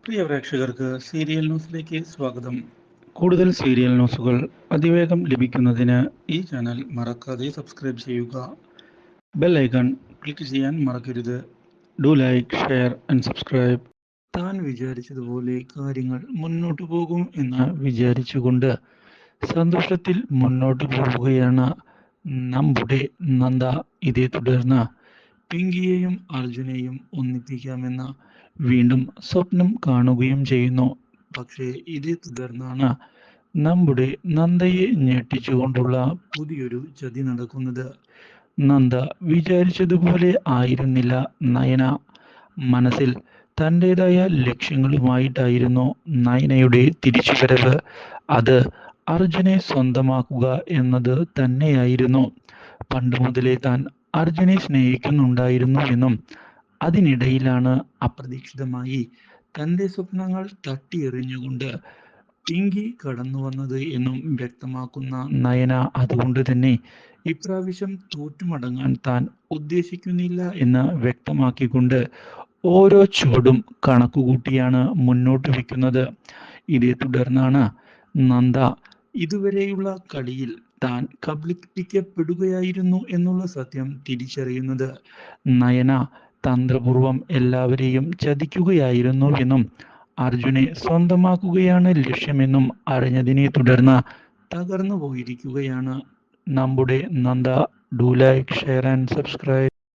പ്രിയ പ്രേക്ഷകർക്ക് സീരിയൽ ന്യൂസിലേക്ക് സ്വാഗതം. കൂടുതൽ സീരിയൽ ന്യൂസുകൾ അതിവേഗം ലഭിക്കുന്നതിന് ഈ ചാനൽ മറക്കാതെ സബ്സ്ക്രൈബ് ചെയ്യുക. ബെൽ ഐക്കൺ ക്ലിക്ക് ചെയ്യാൻ മറക്കരുത്. Do like, share and subscribe. താൻ വിചാരിച്ചതുപോലെ കാര്യങ്ങൾ മുന്നോട്ട് പോകും എന്ന് വിചാരിച്ചുകൊണ്ട് സന്തോഷത്തിൽ മുന്നോട്ട് പോവുകയാണ് നമ്മുടെ നന്ദ. ഇതേ തുടർന്ന് പിങ്കിയെയും അർജുനെയും ഒന്നിപ്പിക്കാമെന്ന് വീണ്ടും സ്വപ്നം കാണുകയും ചെയ്യുന്നു. പക്ഷേ ഇതേ തുടർന്നാണ് നമ്മുടെ നന്ദയെ ഞെട്ടിച്ചുകൊണ്ടുള്ള പുതിയൊരു ചതി നടക്കുന്നത്. നന്ദ വിചാരിച്ചതുപോലെ ആയിരുന്നില്ല നയന. മനസ്സിൽ തൻ്റെതായ ലക്ഷ്യങ്ങളുമായിട്ടായിരുന്നു നയനയുടെ തിരിച്ചുവരവ്. അത് അർജുനെ സ്വന്തമാക്കുക എന്നത് തന്നെയായിരുന്നു. പണ്ട് മുതലേ താൻ അർജുനെ സ്നേഹിക്കുന്നുണ്ടായിരുന്നു എന്നും അതിനിടയിലാണ് അപ്രതീക്ഷിതമായി തൻ്റെ സ്വപ്നങ്ങൾ തട്ടിയെറിഞ്ഞുകൊണ്ട് പിങ്കി കടന്നു വന്നത് എന്നും വ്യക്തമാക്കുന്ന നയന അതുകൊണ്ട് തന്നെ ഇപ്രാവശ്യം തോറ്റുമടങ്ങാൻ താൻ ഉദ്ദേശിക്കുന്നില്ല എന്ന് വ്യക്തമാക്കിക്കൊണ്ട് ഓരോ ചുവടും കണക്കുകൂട്ടിയാണ് മുന്നോട്ട് വയ്ക്കുന്നത്. ഇതേ തുടർന്നാണ് നന്ദ ഇതുവരെയുള്ള കളിയിൽ താൻ കബളിപ്പിക്കപ്പെടുകയായിരുന്നു എന്നുള്ള സത്യം തിരിച്ചറിയുന്നത്. നയന തന്ത്രപൂർവം എല്ലാവരെയും ചതിക്കുകയായിരുന്നു എന്നും അർജുനെ സ്വന്തമാക്കുകയാണ് ലക്ഷ്യമെന്നും അറിഞ്ഞതിനെ തുടർന്ന് തകർന്നു പോയിരിക്കുകയാണ് നമ്മുടെ Nanda. Do like, share and subscribe.